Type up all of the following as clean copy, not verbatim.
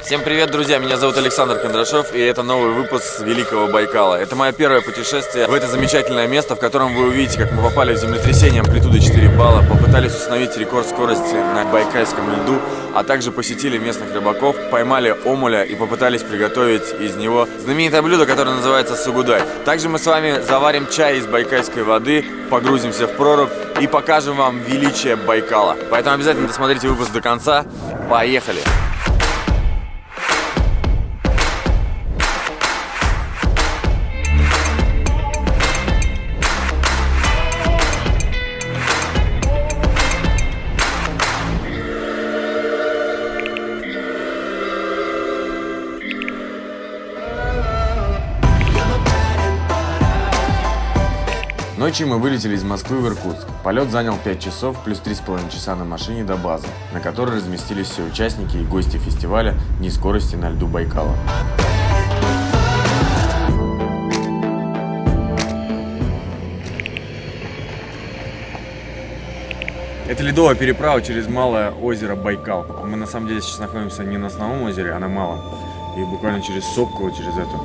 Всем привет, друзья! Меня зовут Александр Кондрашов, и это новый выпуск с Великого Байкала. Это мое первое путешествие в это замечательное место, в котором вы увидите, как мы попали в землетрясение амплитудой 4 балла, попытались установить рекорд скорости на байкальском льду, а также посетили местных рыбаков, поймали омуля и попытались приготовить из него знаменитое блюдо, которое называется сугудай. Также мы с вами заварим чай из байкальской воды, погрузимся в прорубь и покажем вам величие Байкала. Поэтому обязательно досмотрите выпуск до конца. Поехали! Ночью мы вылетели из Москвы в Иркутск. Полет занял 5 часов плюс 3,5 часа на машине до базы, на которой разместились все участники и гости фестиваля «Дни скорости на льду Байкала». Это ледовая переправа через малое озеро Байкал. Мы на самом деле сейчас находимся не на основном озере, а на малом. И буквально через сопку, через это,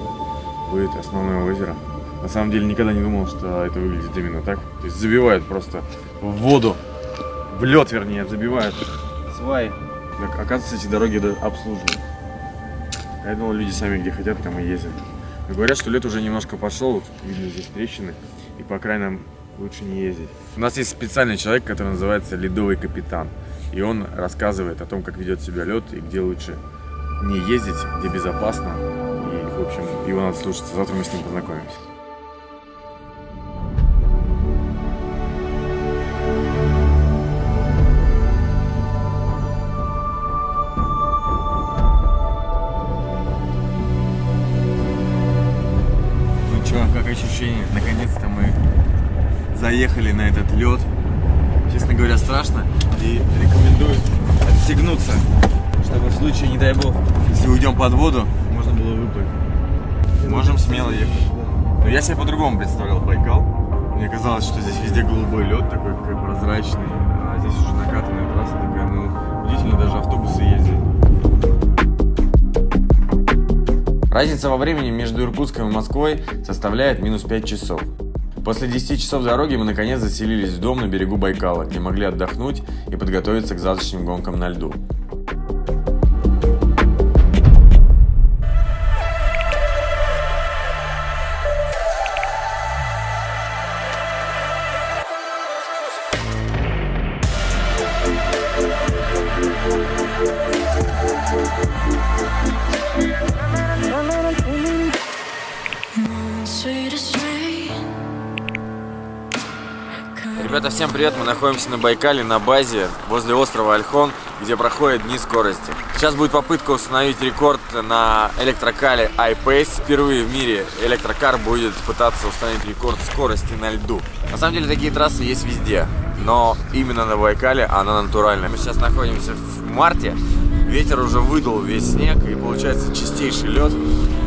будет основное озеро. На самом деле никогда не думал, что это выглядит именно так. То есть забивают просто в воду, в лед, вернее, забивают сваи. Так, оказывается, эти дороги обслуживают. Я думал, люди сами где хотят, там и ездят. Но говорят, что лед уже немножко пошел, вот видно здесь трещины, и по окраинам лучше не ездить. У нас есть специальный человек, который называется ледовый капитан. И он рассказывает о том, как ведет себя лед и где лучше не ездить, где безопасно. И, в общем, его надо слушаться. Завтра мы с ним познакомимся. Как ощущение? Наконец-то мы заехали на этот лед. Честно говоря, страшно. И рекомендую отстегнуться, чтобы в случае, не дай бог, если уйдем под воду, можно было выплыть. Можем смело ехать. Но я себе по-другому представлял Байкал. Мне казалось, что здесь везде голубой лед, такой как прозрачный. А здесь уже накатанная трасса такая. Ну, удивительно, даже автобусы ездят. Разница во времени между Иркутском и Москвой составляет минус 5 часов. После 10 часов дороги мы наконец заселились в дом на берегу Байкала, где могли отдохнуть и подготовиться к завтрашним гонкам на льду. Ребята, всем привет! Мы находимся на Байкале, на базе, возле острова Ольхон, где проходят Дни скорости. Сейчас будет попытка установить рекорд на электрокаре I-Pace. Впервые в мире электрокар будет пытаться установить рекорд скорости на льду. На самом деле такие трассы есть везде, но именно на Байкале она натуральная. Мы сейчас находимся в марте, ветер уже выдул весь снег и получается чистейший лед.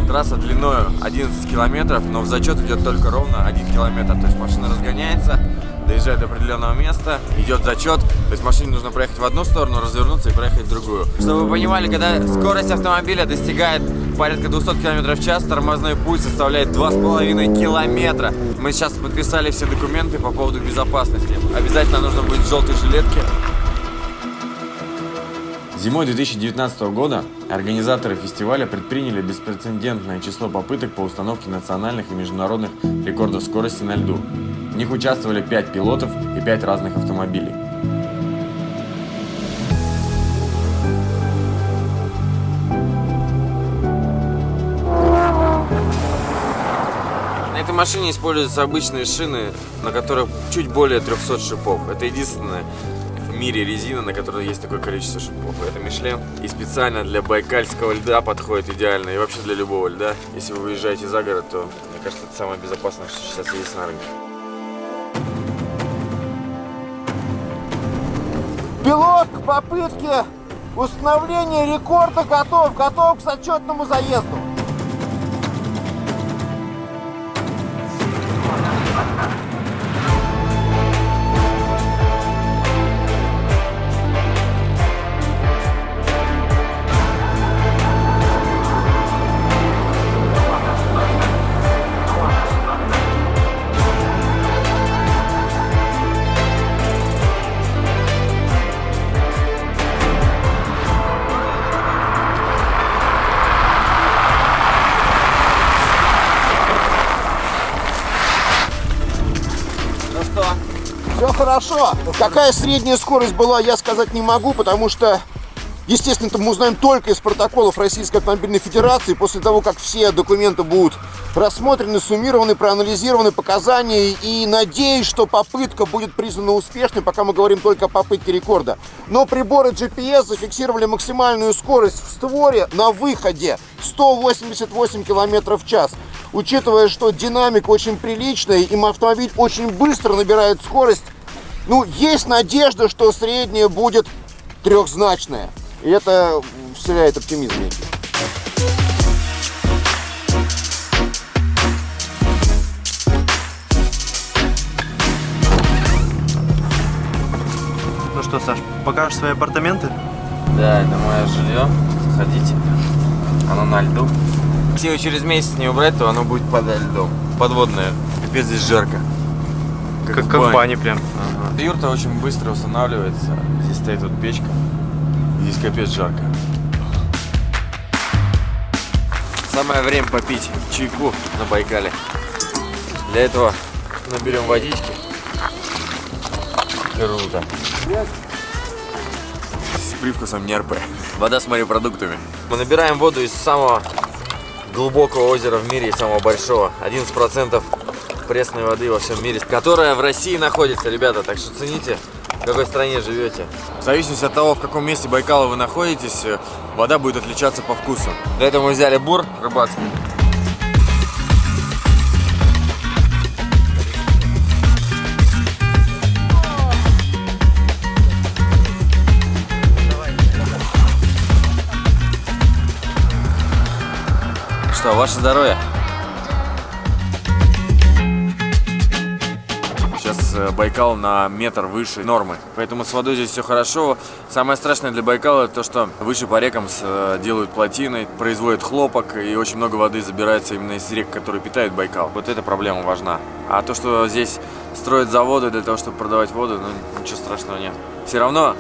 Трасса длиною 11 километров, но в зачет идет только ровно 1 километр. То есть машина разгоняется, доезжает до определенного места, идет зачет. То есть машине нужно проехать в одну сторону, развернуться и проехать в другую. Чтобы вы понимали, когда скорость автомобиля достигает порядка 200 км в час, тормозной путь составляет 2,5 километра. Мы сейчас подписали все документы по поводу безопасности. Обязательно нужно быть в желтой жилетке. Зимой 2019 года организаторы фестиваля предприняли беспрецедентное число попыток по установке национальных и международных рекордов скорости на льду. В них участвовали 5 пилотов и 5 разных автомобилей. На этой машине используются обычные шины, на которых чуть более 300 шипов. Это единственное в мире резина, на которой есть такое количество шипов. Это Мишлен. И специально для байкальского льда подходит идеально. И вообще для любого льда. Если вы выезжаете за город, то, мне кажется, это самое безопасное, что сейчас есть на рынке. Пилот к попытке установления рекорда готов к зачетному заезду. хорошо. Какая средняя скорость была, я сказать не могу, потому что, естественно, это мы узнаем только из протоколов Российской автомобильной федерации, после того, как все документы будут рассмотрены, суммированы, проанализированы показания, и надеюсь, что попытка будет признана успешной, пока мы говорим только о попытке рекорда. Но приборы GPS зафиксировали максимальную скорость в створе на выходе 188 км в час. Учитывая, что динамика очень приличная и автомобиль очень быстро набирает скорость, ну, есть надежда, что средняя будет трехзначная. И это вселяет оптимизм некий. Ну что, Саш, покажешь свои апартаменты? Да, это мое жилье. Заходите. Оно на льду. Если его через месяц не убрать, то оно будет под льдом. Подводное. Капец, здесь жарко. Как в бане прям. Ага. Юрта очень быстро устанавливается. Здесь стоит вот печка. Здесь капец жарко. Самое время попить чайку на Байкале. Для этого наберем водички. Круто. С привкусом НРП. Вода с морепродуктами. Мы набираем воду из самого глубокого озера в мире и самого большого. 11% пресной воды во всем мире, которая в России находится, ребята. Так что цените, в какой стране живете. В зависимости от того, в каком месте Байкала вы находитесь, вода будет отличаться по вкусу. Для этого мы взяли бур рыбацкий. Что, ваше здоровье? Сейчас Байкал на метр выше нормы, поэтому с водой здесь все хорошо. Самое страшное для Байкала то, что выше по рекам делают плотины, производят хлопок, и очень много воды забирается именно из рек, которые питают Байкал. Вот эта проблема важна. А то, что здесь строят заводы для того, чтобы продавать воду, ну ничего страшного нет. Все равно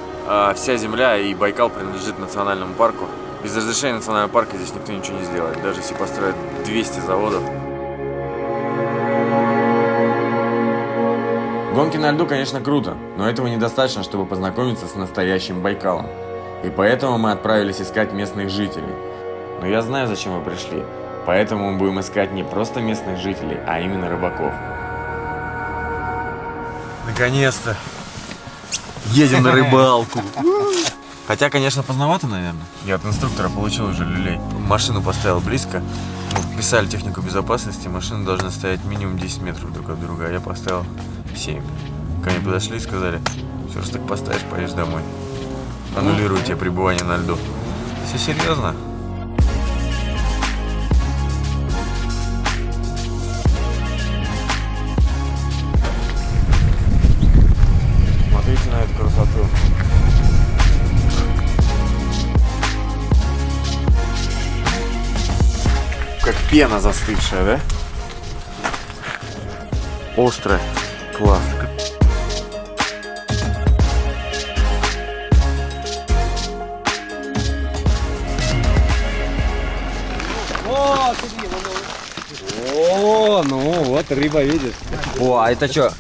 вся земля и Байкал принадлежит национальному парку. Без разрешения национального парка здесь никто ничего не сделает, даже если построят 200 заводов. Гонки на льду, конечно, круто, но этого недостаточно, чтобы познакомиться с настоящим Байкалом. И поэтому мы отправились искать местных жителей. Но я знаю, зачем вы пришли, поэтому мы будем искать не просто местных жителей, а именно рыбаков. Наконец-то! Едем на рыбалку! Хотя, конечно, поздновато, наверное. Я от инструктора получил уже люлей. Машину поставил близко. Мы писали технику безопасности. Машины должны стоять минимум 10 метров друг от друга. А я поставил 7. Ко мне подошли и сказали: все, раз так поставишь, поедешь домой. Аннулирую тебе пребывание на льду. Все серьезно? Смотрите на эту красоту. Как пена застывшая, да? Острая. Класс. О, ну вот рыба, видишь. О, а это что?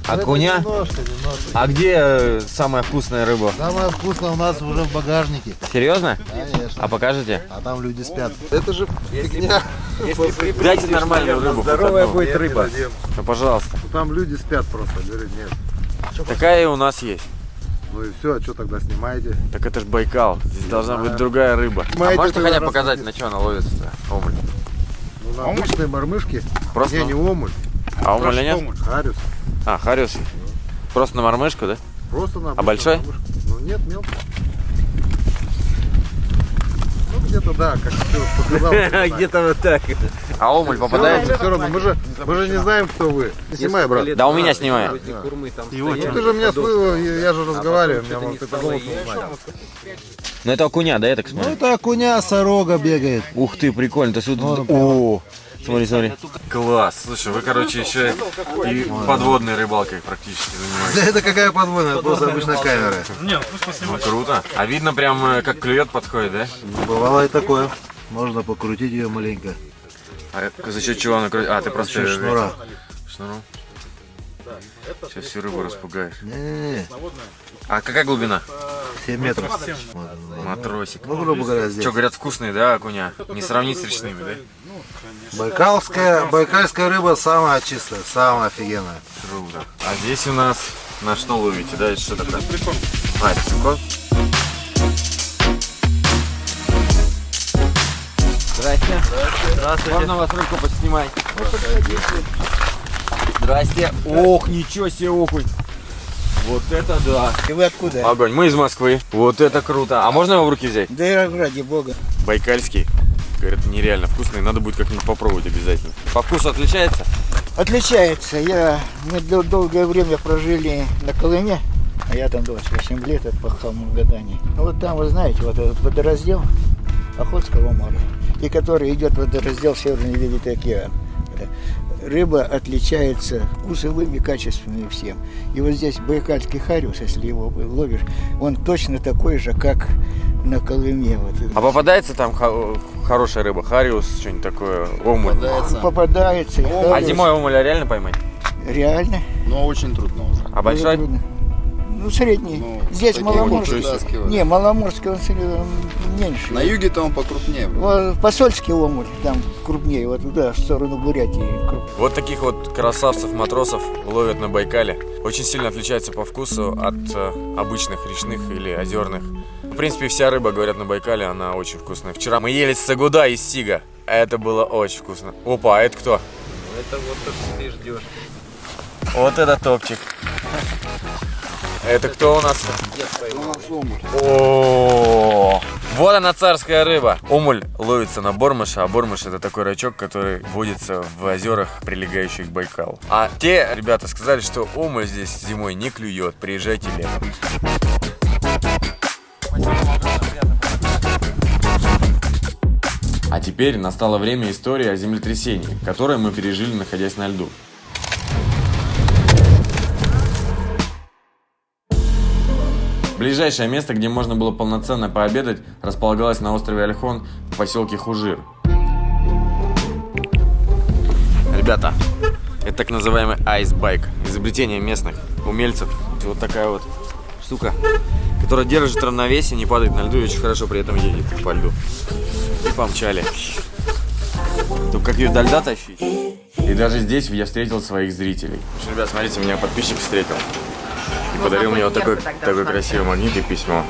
Окуня? Немножко. А где самая вкусная рыба? Самое вкусное у нас уже в багажнике. Серьезно? Конечно. А покажете? А там люди спят. Это же фигня. Дайте нормальную рыбу. Здоровая будет рыба. Ну, пожалуйста. Там люди спят просто. Говорит, нет. Такая и у нас есть. Ну и все, а что тогда снимаете? Так это ж Байкал. Здесь должна быть другая рыба. А Снимаете можете тогда хотя бы показать, рассудите. на что она ловится-то? Омуль. Ну, на обычной мормышке. Просто? Не омуль. А омуля нет? Хариус. А, хариус. Просто на мормышку, да? Просто на обычную большой? мормышку. Ну нет, мелко. Ну где-то да, как ты показал. Где-то вот так. А омуль попадает? Все равно, мы же не знаем, кто вы. Снимай, брат. Да у меня снимай. Ну ты же меня слышал, я же разговариваю, меня может это голос узнать. Ну это окуня, да, я так Ну смотрю? это окуня, сорока бегает. Ух ты, прикольно. Ты сюда... Вон он. О, смотри, смотри. Класс. Слушай, вы, короче, еще и подводной рыбалкой практически занимаетесь. Да это какая подводная, это просто обычная камера. Ну круто. А видно прям, как клюет подходит, да? Бывало и такое. Можно покрутить ее маленько. А за счет чего она крутит? А, ты просто... Шнура. Шнуру. Сейчас всю рыбу распугаешь. Не-не-не, А какая глубина? 7 метров. Матросик. Ну, грубо говоря, здесь. Что, говорят, вкусные, да, окуня? Не сравнить с речными, да? Байкальская рыба самая чистая, самая офигенная. Круто. А здесь у нас на что ловите, да? Это что такое? А, это цикон? Здрасте. Здравствуйте. Можно вас рыбку поснимать? Здрасте. Ох, ничего себе окунь. Вот это да. И вы откуда? Огонь. Мы из Москвы. Вот это круто. А можно его в руки взять? Да и ради бога. Байкальский. Говорят, нереально вкусный. Надо будет как-нибудь попробовать обязательно. По вкусу отличается? Отличается. Мы долгое время прожили на Колыме, а я там 28 лет, это пахал в Магадане. Ну, вот там, вы знаете, вот этот водораздел Охотского моря, и который идет водораздел Северный Ледовитый океан. Рыба отличается вкусовыми, качественными всем. И вот здесь байкальский хариус, если его ловишь, он точно такой же, как на Колыме. Вот. А попадается там хорошая рыба? Хариус, что-нибудь такое? Омуль? Попадается. и А хариус. зимой омуля реально поймать? Реально. Но очень трудно уже. А большой? Трудно. Ну, средний. Здесь Маломорский. Не, Маломорский он меньше. На юге-то он покрупнее. Вот Посольский омуль там крупнее, вот туда, в сторону Бурятии. Вот таких вот красавцев-матросов ловят на Байкале. Очень сильно отличается по вкусу от обычных речных или озерных. В принципе, вся рыба, говорят, на Байкале, она очень вкусная. Вчера мы ели сагуда из сига. Это было очень вкусно. Опа, а это кто? Это вот то, что ты ждешь. Вот это топчик. Это кто у нас? О, вот она, царская рыба. Омуль ловится на бормыша, а бормыш — это такой рачок, который водится в озерах, прилегающих к Байкалу. А те ребята сказали, что омуль здесь зимой не клюет. Приезжайте летом. А теперь настало время истории о землетрясении, которое мы пережили, находясь на льду. Ближайшее место, где можно было полноценно пообедать, располагалось на острове Ольхон в поселке Хужир. Ребята, это так называемый айсбайк, изобретение местных умельцев. Вот такая вот штука, которая держит равновесие, не падает на льду и очень хорошо при этом едет по льду. И помчали. Только как ее до льда тащить? И даже здесь я встретил своих зрителей. В общем, ребят, смотрите, меня подписчик встретил. И подарил мне вот такой красивый магнит и письмо.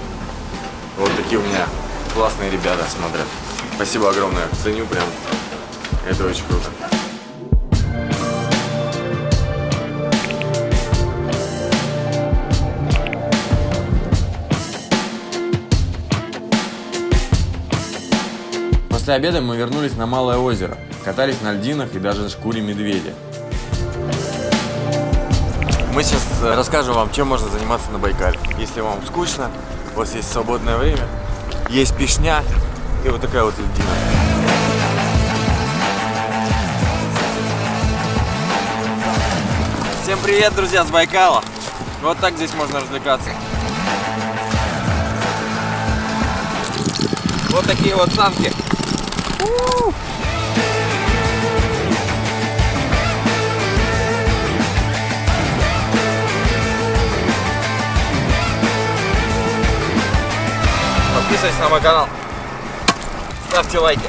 Вот такие у меня классные ребята смотрят. Спасибо огромное, ценю прям. Это очень круто. После обеда мы вернулись на Малое озеро, катались на льдинах и даже шкурили медведя. Мы сейчас расскажем вам, чем можно заниматься на Байкале. Если вам скучно, у вас есть свободное время, есть пишня и вот такая вот льдина. Всем привет, друзья, с Байкала. Вот так здесь можно развлекаться. Вот такие вот санки. Подписывайтесь на мой канал, ставьте лайки.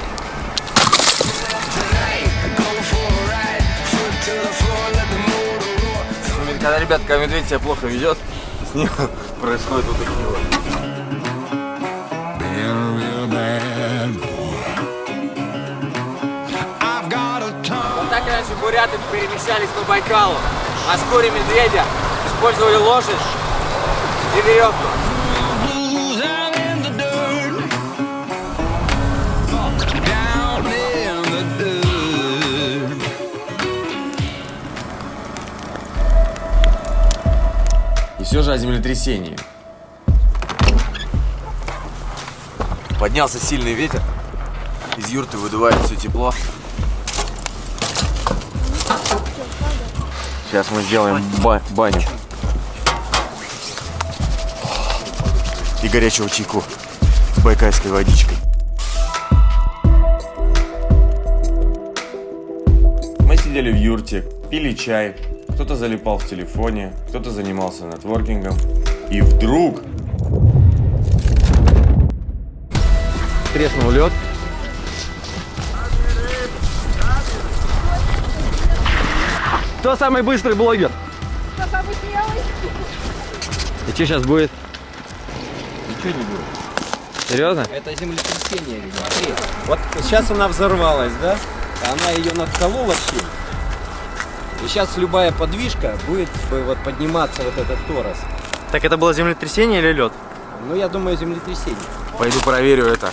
Когда, ребятка, медведь себя плохо ведет, с ним происходит вот такие вот. Вот так раньше буряты перемещались по Байкалу. На шкуре медведя использовали лошадь и веревку. И все же о землетрясении. Поднялся сильный ветер, из юрты выдувает все тепло. Сейчас мы сделаем баню. И горячего чайку с байкальской водичкой. Мы сидели в юрте, пили чай, кто-то залипал в телефоне, кто-то занимался нетворкингом. И вдруг... Треснул лед. Кто самый быстрый блогер? Кто самый смелый? И что сейчас будет? Ничего не будет. Серьезно? Это землетрясение, видимо. Смотри, вот сейчас она взорвалась, да? Она ее надколола вообще. И сейчас любая подвижка будет вот подниматься вот этот торос. Так это было землетрясение или лед? Ну, я думаю, землетрясение. Пойду проверю это.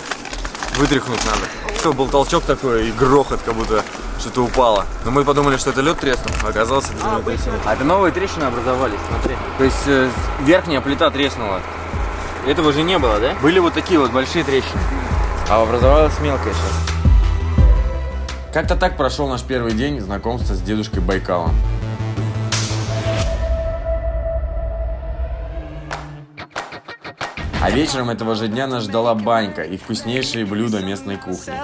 Вытряхнуть надо. Что, был толчок такой и грохот, как будто что-то упало. Но мы подумали, что это лед треснул, а оказалось это землетрясение. А это новые трещины образовались, смотри. То есть верхняя плита треснула. Этого же не было, да? Были вот такие вот большие трещины. А образовалась мелкая сейчас. Как-то так прошел наш первый день знакомства с дедушкой Байкалом. А вечером этого же дня нас ждала банька и вкуснейшие блюда местной кухни.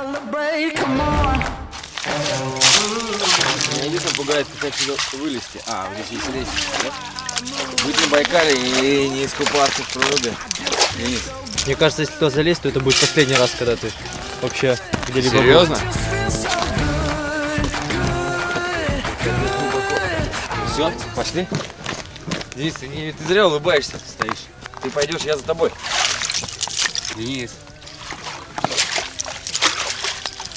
Меня единственное пугает, как сюда вылезти. А, здесь есть лестница, да? Быть на Байкале и не искупаться в пруде. Мне кажется, если туда залезть, то это будет последний раз, когда ты вообще где-либо был. Серьезно? Все, пошли. Денис, ты зря улыбаешься, стоишь. Ты пойдешь, я за тобой. Денис.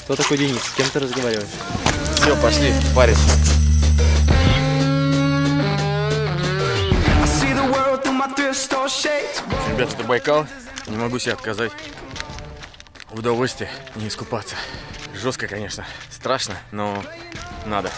Кто такой Денис? С кем ты разговариваешь? Все, пошли, парень. Ребята, это Байкал. Не могу себе отказать в удовольствии не искупаться. Жестко, конечно, страшно, но надо.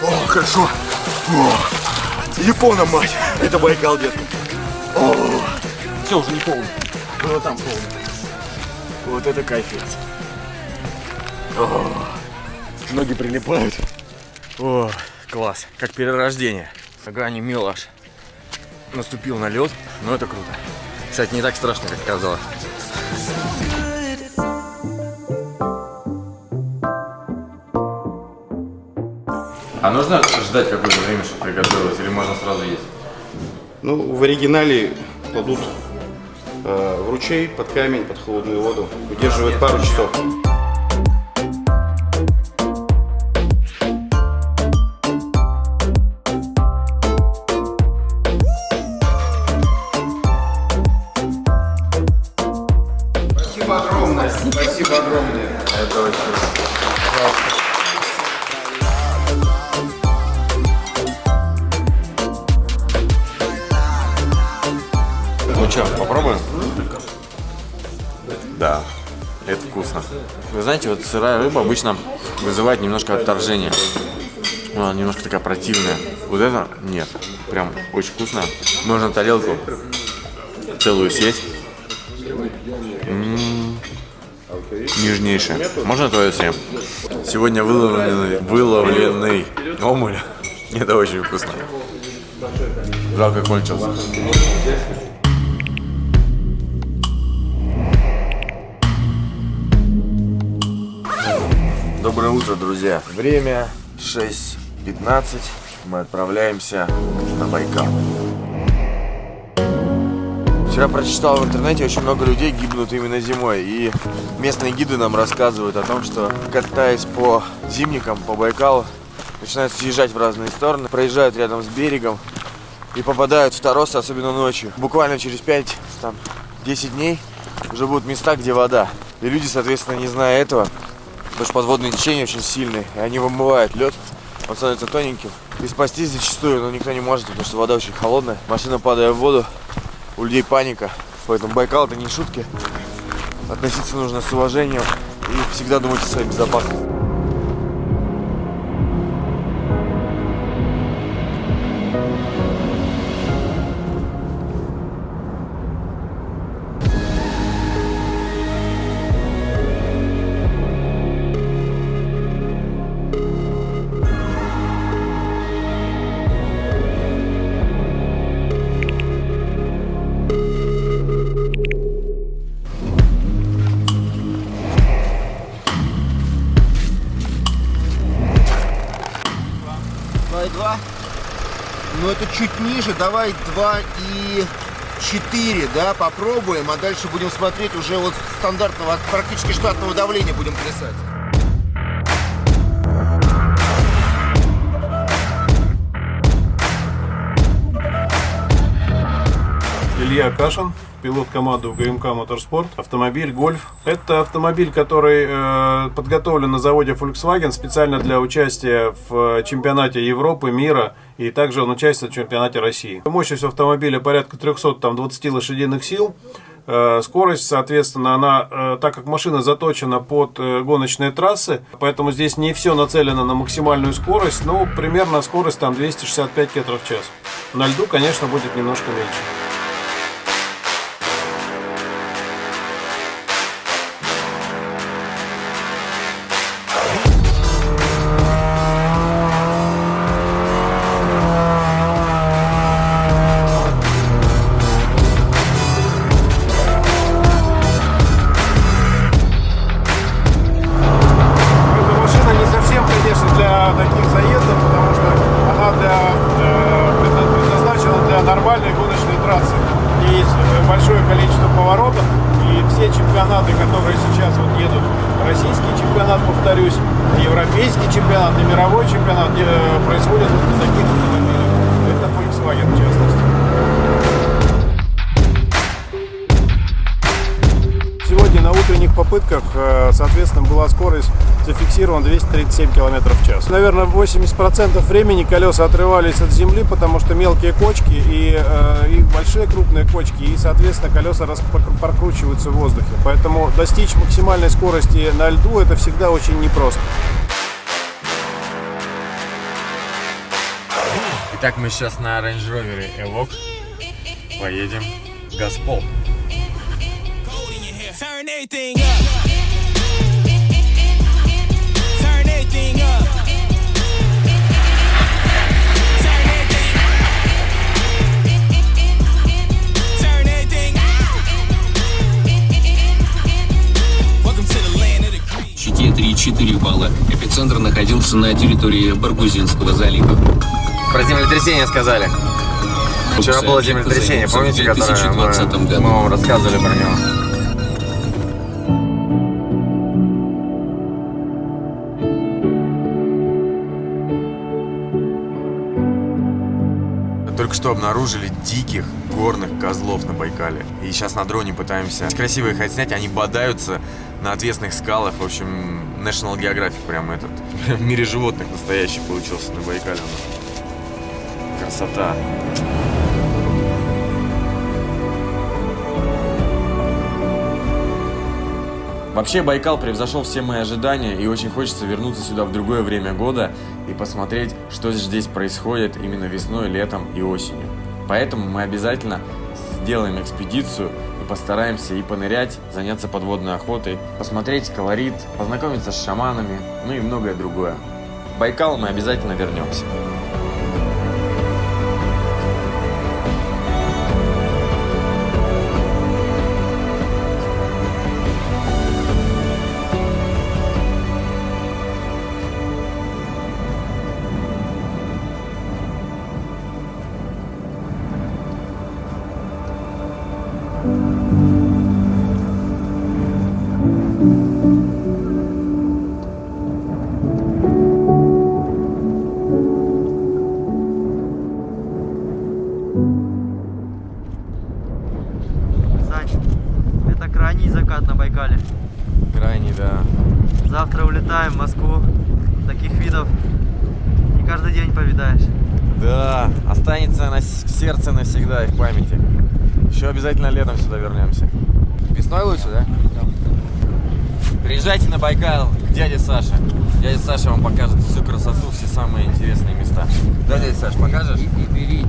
О, хорошо. О, Япона, мать. Это Байкал, детка. Все, уже не полный. Было там полный. Вот это кайфец. О, ноги прилипают. О, класс. Как перерождение. Ага, не аж. Наступил на лед, но это круто. Кстати, не так страшно, как казалось. А нужно ждать какое-то время, чтобы приготовилось, или можно сразу есть? Ну, в оригинале кладут в ручей, под камень, под холодную воду. Удерживают пару часов. Спасибо огромное. Спасибо огромное. Это очень Ну что, попробуем? Да, это вкусно. Вы знаете, вот сырая рыба обычно вызывает немножко отторжение. Она немножко такая противная. Вот это нет. Прям очень вкусно. Можно тарелку целую съесть. Нежнейшее. Можно твое съем? Сегодня выловленный омуль. Это очень вкусно. Жалко, кончился. Доброе утро, друзья. Время 6:15. Мы отправляемся на Байкал. Вчера прочитал в интернете, очень много людей гибнут именно зимой. И местные гиды нам рассказывают о том, что, катаясь по зимникам, по Байкалу, начинают съезжать в разные стороны, проезжают рядом с берегом и попадают в торос, особенно ночью. Буквально через 5-10 дней уже будут места, где вода. И люди, соответственно, не зная этого, потому что подводные течения очень сильные, и они вымывают лед, он становится тоненьким. И спастись зачастую, но никто не может, потому что вода очень холодная. Машина падает в воду, у людей паника. Поэтому Байкал — это не шутки. Относиться нужно с уважением и всегда думать о своей безопасности. но это чуть ниже. Давай 2,4, да, попробуем, а дальше будем смотреть уже вот стандартного, практически штатного давления будем плясать. Илья Кашин, пилот команды УГМК Моторспорт. Автомобиль Гольф. Это автомобиль, который подготовлен на заводе Volkswagen специально для участия в чемпионате Европы, мира, и также он участвует в чемпионате России. Мощность автомобиля порядка 320 лошадиных сил. Скорость, соответственно, она, так как машина заточена под гоночные трассы, поэтому здесь не все нацелено на максимальную скорость, но примерно скорость там 265 км в час. На льду, конечно, будет немножко меньше. Нормальные гоночные трассы, где есть большое количество поворотов, и все чемпионаты, которые сейчас вот едут, российский чемпионат, повторюсь, европейский чемпионат и мировой чемпионат, происходят вот на таких автомобилях. Это Volkswagen в частности. Сегодня на утренних попытках, соответственно, была скорость зафиксирована 237 км в час. Наверное, 80% времени колеса отрывались от земли, потому что мелкие кочки и большие крупные кочки, и, соответственно, колеса прокручиваются в воздухе. Поэтому достичь максимальной скорости на льду это всегда очень непросто. Итак, мы сейчас на Range Rover Evoque поедем в Газпол. Turn everything up. Turn everything up. Turn everything. Turn everything. Welcome to the land of the green. В щите 3,4 балла. Эпицентр находился на территории Баргузинского залива. Про землетрясение сказали. Вчера было землетрясение, помните, которое мы вам рассказывали про него? Только что обнаружили диких горных козлов на Байкале. И сейчас на дроне пытаемся красиво их отснять. Они бодаются на отвесных скалах. В общем, National Geographic прям этот. В мире животных настоящий получился на Байкале. Красота. Вообще Байкал превзошел все мои ожидания, и очень хочется вернуться сюда в другое время года и посмотреть, что здесь происходит именно весной, летом и осенью. Поэтому мы обязательно сделаем экспедицию и постараемся и понырять, заняться подводной охотой, посмотреть колорит, познакомиться с шаманами, ну и многое другое. В Байкал мы обязательно вернемся. Это крайний закат на Байкале. Крайний, да. Завтра улетаем в Москву. Таких видов не каждый день повидаешь. Да, останется в сердце навсегда и в памяти. Еще обязательно летом сюда вернемся. Весной лучше, да? Приезжайте на Байкал к дяде Саше. Дядя Саша вам покажет всю красоту, все самые интересные места. Да, дядя Саш, покажешь? И бери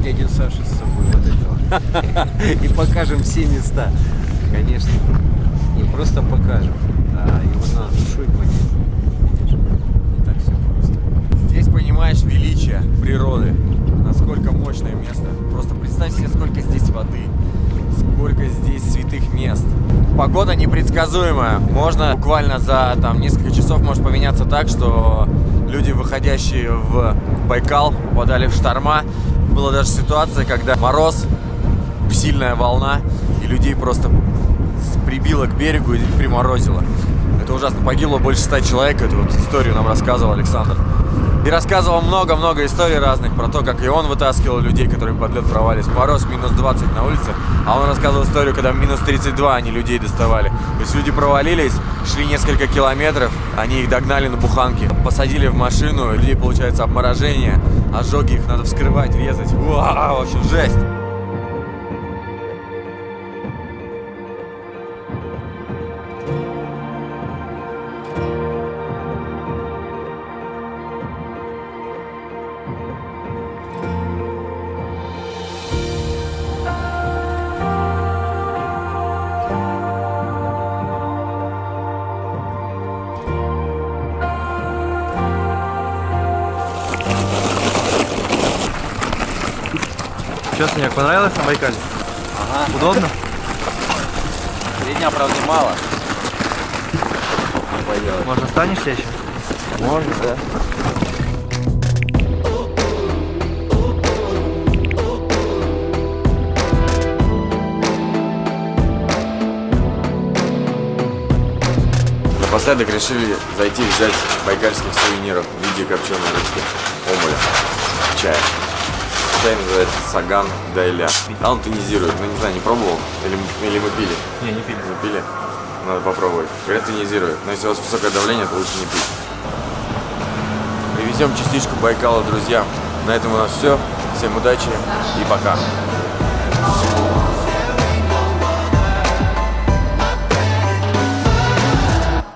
дядю Сашу с собой вот этого. И покажем все места. Конечно. Не просто покажем, а его надо душой понять. Видишь? Не так все просто. Здесь понимаешь величие природы. Насколько мощное место. Просто представь себе, сколько здесь воды. Сколько здесь святых мест. Погода непредсказуемая. Можно буквально за несколько часов может поменяться так, что люди, выходящие в Байкал, попадали в шторма. Была даже ситуация, когда мороз, сильная волна, и людей просто прибило к берегу и приморозило. Это ужасно. Погибло больше 100 человек. Эту вот историю нам рассказывал Александр. И рассказывал много-много историй разных про то, как и он вытаскивал людей, которые под лед провалились. Мороз минус 20 на улице. А он рассказывал историю, когда минус 32 они людей доставали. То есть люди провалились, шли несколько километров, они их догнали на буханке, посадили в машину, у людей получается обморожение, ожоги, их надо вскрывать, резать. Вау, в общем, жесть. Что, Санек, понравилось на Байкале? Ага. Удобно? 3 дня, правда, мало. Может, останешься еще? Можно, да. Напоследок решили зайти взять байкальских сувениров в виде копченой рыбки, омуля, чая. Чай называется Саган Дайля. А он тонизирует. Ну, не знаю, не пробовал? Или мы пили? Не пили. Не пили? Надо попробовать. Говорят, тонизирует. Но если у вас высокое давление, то лучше не пить. Привезем частичку Байкала друзьям. На этом у нас все. Всем удачи и пока.